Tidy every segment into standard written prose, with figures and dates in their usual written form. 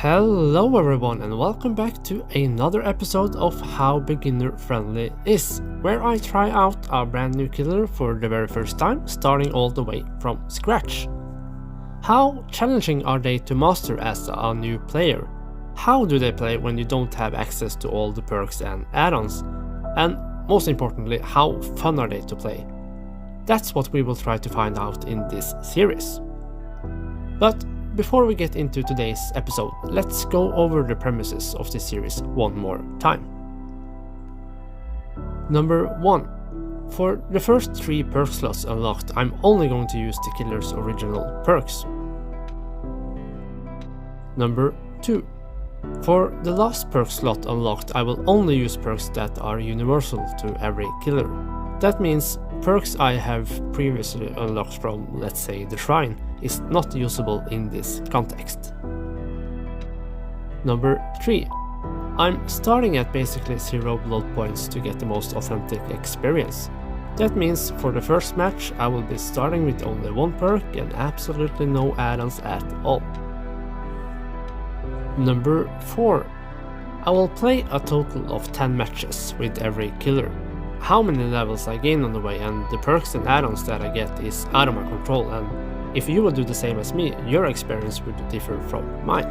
Hello everyone and welcome back to another episode of How Beginner Friendly Is, where I try out a brand new killer for the very first time, starting all the way from scratch. How challenging are they to master as a new player? How do they play when you don't have access to all the perks and add-ons? And most importantly, how fun are they to play? That's what we will try to find out in this series. But before we get into today's episode, let's go over the premises of this series one more time. Number 1. For the first 3 perk slots unlocked, I'm only going to use the killer's original perks. Number 2. For the last perk slot unlocked, I will only use perks that are universal to every killer. That means perks I have previously unlocked from, let's say, the Shrine, is not usable in this context. Number 3. I'm starting at basically 0 blood points to get the most authentic experience. That means for the first match I will be starting with only 1 perk and absolutely no add-ons at all. Number 4. I will play a total of 10 matches with every killer. How many levels I gain on the way and the perks and add-ons that I get is out of my control, and if you will do the same as me, your experience would differ from mine.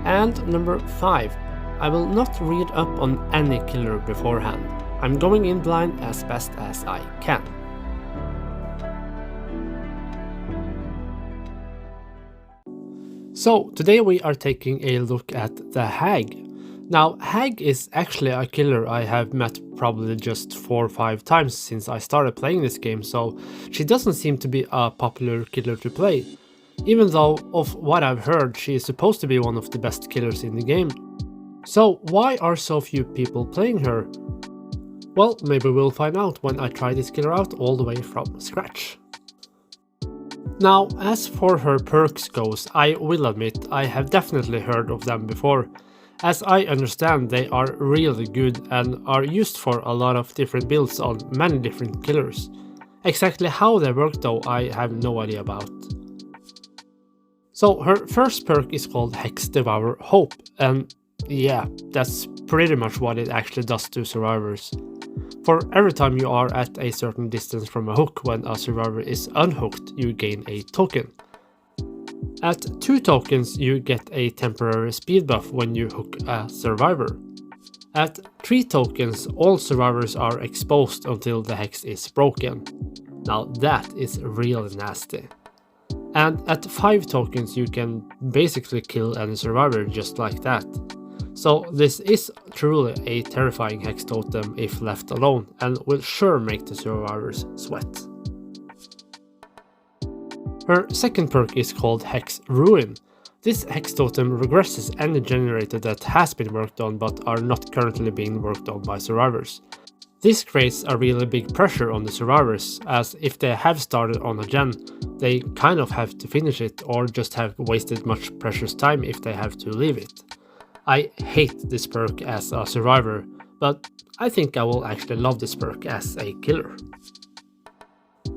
And number 5. I will not read up on any killer beforehand. I'm going in blind as best as I can. So today we are taking a look at the Hag. Now, Hag is actually a killer I have met probably just 4 or 5 times since I started playing this game, so she doesn't seem to be a popular killer to play, even though of what I've heard she is supposed to be one of the best killers in the game. So why are so few people playing her? Well, maybe we'll find out when I try this killer out all the way from scratch. Now, as for her perks goes, I will admit I have definitely heard of them before. As I understand, they are really good and are used for a lot of different builds on many different killers. Exactly how they work though, I have no idea about. So her first perk is called Hex Devour Hope, and yeah, that's pretty much what it actually does to survivors. For every time you are at a certain distance from a hook when a survivor is unhooked, you gain a token. At 2 tokens you get a temporary speed buff when you hook a survivor. At 3 tokens all survivors are exposed until the hex is broken. Now that is really nasty. And at 5 tokens you can basically kill any survivor just like that. So this is truly a terrifying hex totem if left alone, and will sure make the survivors sweat. Her second perk is called Hex Ruin. This hex totem regresses any generator that has been worked on but are not currently being worked on by survivors. This creates a really big pressure on the survivors, as if they have started on a gen, they kind of have to finish it or just have wasted much precious time if they have to leave it. I hate this perk as a survivor, but I think I will actually love this perk as a killer.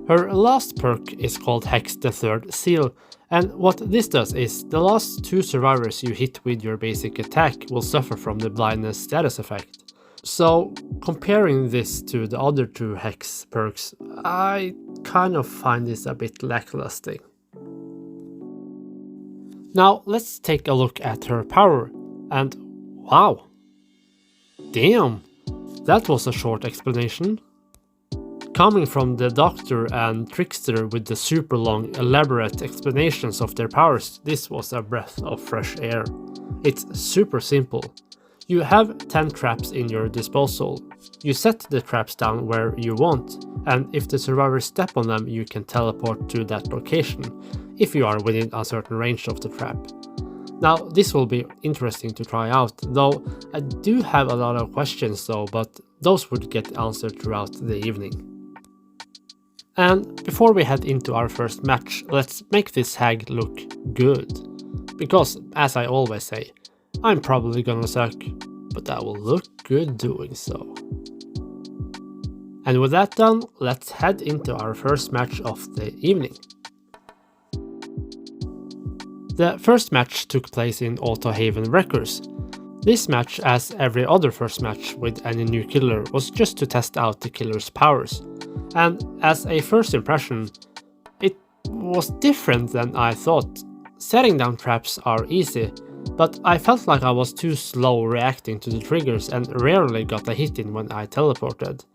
Her last perk is called Hex the Third Seal, and what this does is the last 2 survivors you hit with your basic attack will suffer from the blindness status effect. So comparing this to the other 2 Hex perks, I kind of find this a bit lackluster. Now let's take a look at her power, and wow! Damn! That was a short explanation. Coming from the Doctor and Trickster with the super long, elaborate explanations of their powers, this was a breath of fresh air. It's super simple. You have 10 traps in your disposal. You set the traps down where you want, and if the survivors step on them, you can teleport to that location, if you are within a certain range of the trap. Now, this will be interesting to try out, though I do have a lot of questions though, but those would get answered throughout the evening. And before we head into our first match, let's make this Hag look good. Because, as I always say, I'm probably gonna suck, but I will look good doing so. And with that done, let's head into our first match of the evening. The first match took place in Autohaven Wreckers. This match, as every other first match with any new killer, was just to test out the killer's powers. And as a first impression, it was different than I thought. Setting down traps are easy, but I felt like I was too slow reacting to the triggers and rarely got a hit in when I teleported.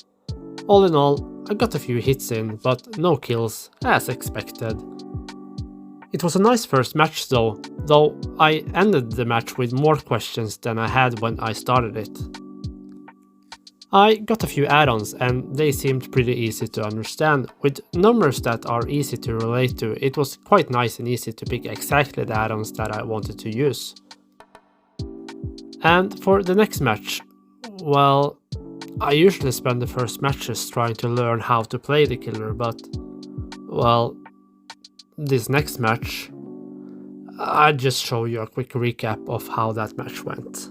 All in all, I got a few hits in, but no kills, as expected. It was a nice first match though I ended the match with more questions than I had when I started it. I got a few add-ons and they seemed pretty easy to understand. With numbers that are easy to relate to, it was quite nice and easy to pick exactly the add-ons that I wanted to use. And for the next match, well, I usually spend the first matches trying to learn how to play the killer, but, well, this next match, I'll just show you a quick recap of how that match went.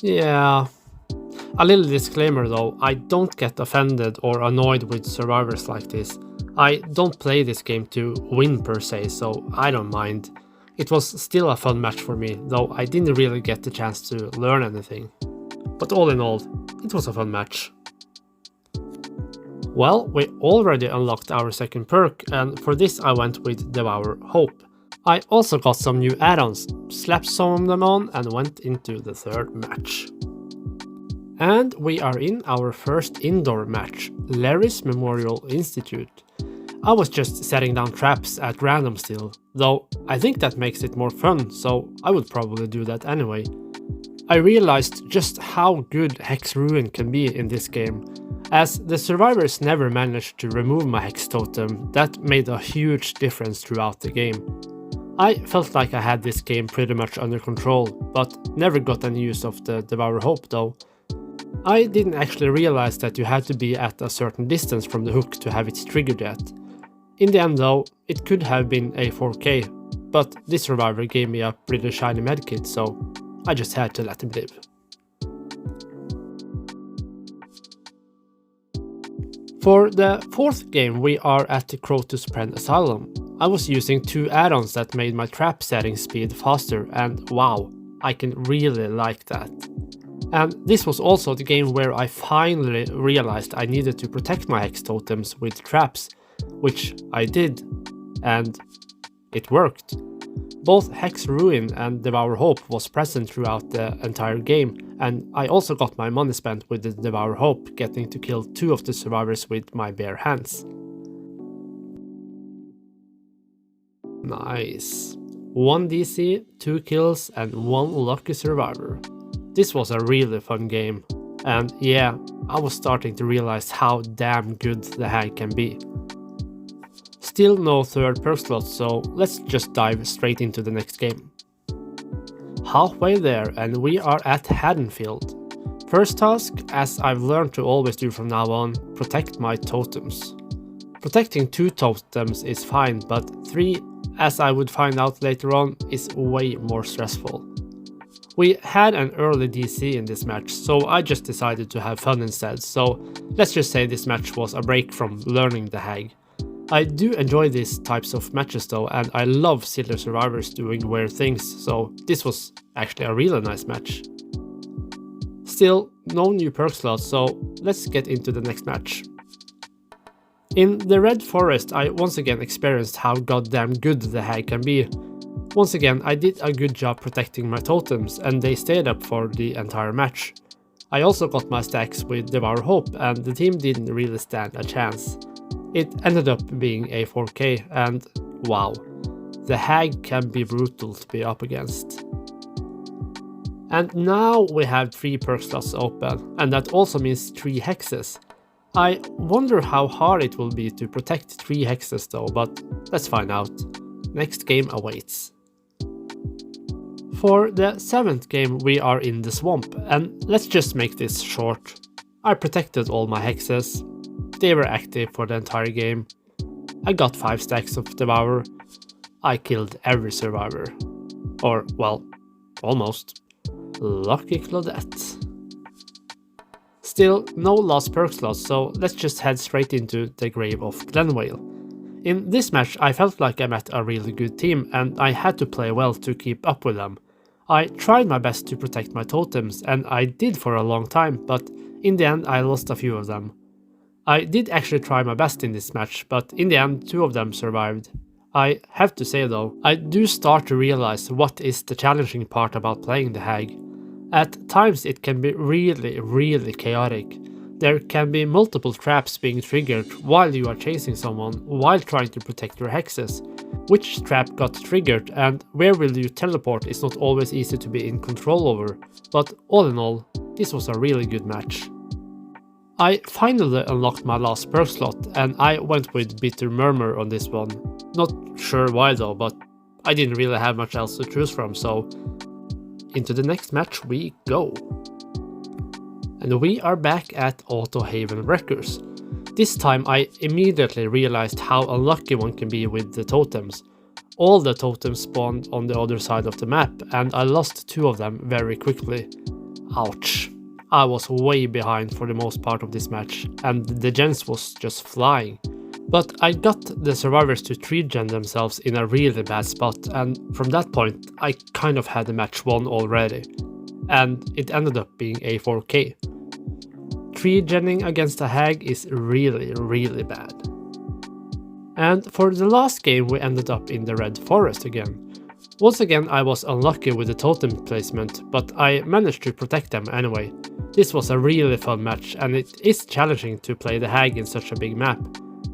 Yeah, a little disclaimer though, I don't get offended or annoyed with survivors like this. I don't play this game to win per se, so I don't mind. It was still a fun match for me, though I didn't really get the chance to learn anything. But all in all, it was a fun match. Well, we already unlocked our second perk, and for this I went with Devour Hope. I also got some new add-ons, slapped some of them on and went into the third match. And we are in our first indoor match, Larry's Memorial Institute. I was just setting down traps at random still, though I think that makes it more fun, so I would probably do that anyway. I realized just how good Hex Ruin can be in this game. As the survivors never managed to remove my Hex Totem, that made a huge difference throughout the game. I felt like I had this game pretty much under control, but never got any use of the Devour Hope though. I didn't actually realize that you had to be at a certain distance from the hook to have it triggered yet. In the end though, it could have been a 4K, but this survivor gave me a pretty shiny medkit, so I just had to let him live. For the fourth game we are at the Crotus Pren Asylum. I was using two add-ons that made my trap setting speed faster, and wow, I can really like that. And this was also the game where I finally realized I needed to protect my Hex Totems with traps, which I did, and it worked. Both Hex Ruin and Devour Hope was present throughout the entire game, and I also got my money spent with the Devour Hope, getting to kill two of the survivors with my bare hands. Nice. 1 DC, 2 kills and 1 lucky survivor. This was a really fun game, and yeah, I was starting to realize how damn good the hag can be. Still no third perk slot, so let's just dive straight into the next game. Halfway there and we are at Haddonfield. First task, as I've learned to always do from now on, protect my totems. Protecting 2 totems is fine, but 3, as I would find out later on, is way more stressful. We had an early DC in this match, so I just decided to have fun instead, so let's just say this match was a break from learning the hag. I do enjoy these types of matches though, and I love silly survivors doing weird things, so this was actually a really nice match. Still, no new perk slots, so let's get into the next match. In the Red Forest, I once again experienced how goddamn good the hag can be. Once again, I did a good job protecting my totems, and they stayed up for the entire match. I also got my stacks with Devour Hope, and the team didn't really stand a chance. It ended up being a 4K, and wow, the hag can be brutal to be up against. And now we have 3 perk slots open, and that also means 3 hexes. I wonder how hard it will be to protect 3 hexes though, but let's find out. Next game awaits. For the 7th game we are in the swamp, and let's just make this short. I protected all my hexes, they were active for the entire game. I got 5 stacks of Devour, I killed every survivor. Or, well, almost. Lucky Claudette. Still, no lost perk slots, so let's just head straight into the grave of Glenvale. In this match I felt like I met a really good team and I had to play well to keep up with them. I tried my best to protect my totems and I did for a long time, but in the end I lost a few of them. I did actually try my best in this match, but in the end 2 of them survived. I have to say though, I do start to realize what is the challenging part about playing the Hag. At times it can be really chaotic. There can be multiple traps being triggered while you are chasing someone while trying to protect your hexes. Which trap got triggered and where will you teleport is not always easy to be in control over, but all in all, this was a really good match. I finally unlocked my last perk slot and I went with Bitter Murmur on this one. Not sure why though, but I didn't really have much else to choose from, so into the next match we go. And we are back at Autohaven Wreckers. This time I immediately realized how unlucky one can be with the totems. All the totems spawned on the other side of the map and I lost 2 of them very quickly. Ouch. I was way behind for the most part of this match and the gens was just flying. But I got the survivors to 3-gen themselves in a really bad spot and from that point I kind of had the match won already. And it ended up being a 4k. 3-genning against a Hag is really bad. And for the last game we ended up in the Red Forest again. Once again I was unlucky with the totem placement, but I managed to protect them anyway. This was a really fun match and it is challenging to play the Hag in such a big map.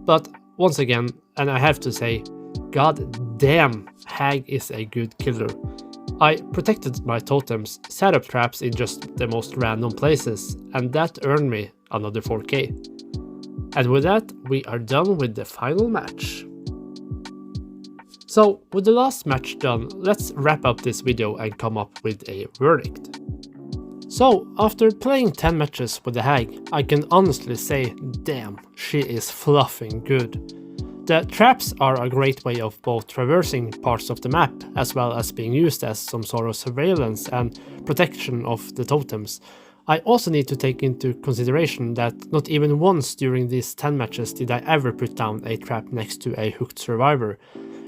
But once again, and I have to say, god damn, Hag is a good killer. I protected my totems, set up traps in just the most random places, and that earned me another 4k. And with that, we are done with the final match. So, with the last match done, let's wrap up this video and come up with a verdict. So, after playing 10 matches with the Hag, I can honestly say, damn, she is fluffing good. The traps are a great way of both traversing parts of the map, as well as being used as some sort of surveillance and protection of the totems. I also need to take into consideration that not even once during these 10 matches did I ever put down a trap next to a hooked survivor.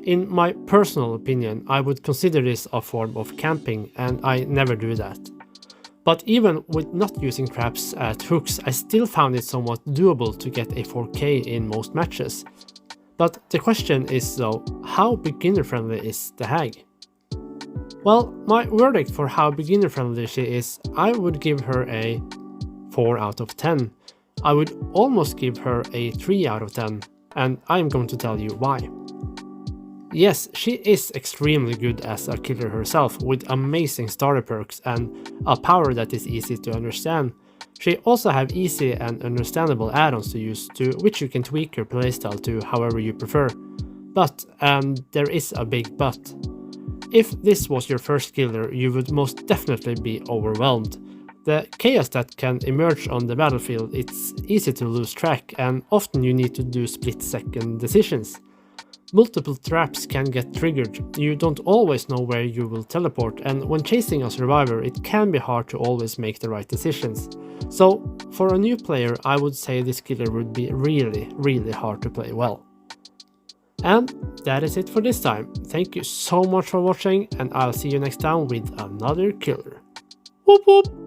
In my personal opinion, I would consider this a form of camping, and I never do that. But even with not using traps at hooks, I still found it somewhat doable to get a 4k in most matches. But the question is though, how beginner friendly is the Hag? Well, my verdict for how beginner friendly she is, I would give her a 4 out of 10. I would almost give her a 3 out of 10, and I'm going to tell you why. Yes, she is extremely good as a killer herself, with amazing starter perks and a power that is easy to understand. She also have easy and understandable add-ons to use, to which you can tweak your playstyle to however you prefer. But, and there is a big but. If this was your first killer, you would most definitely be overwhelmed. The chaos that can emerge on the battlefield, it's easy to lose track, and often you need to do split-second decisions. Multiple traps can get triggered, you don't always know where you will teleport, and when chasing a survivor it can be hard to always make the right decisions. So for a new player I would say this killer would be really hard to play well. And that is it for this time. Thank you so much for watching, and I'll see you next time with another killer. Whoop whoop!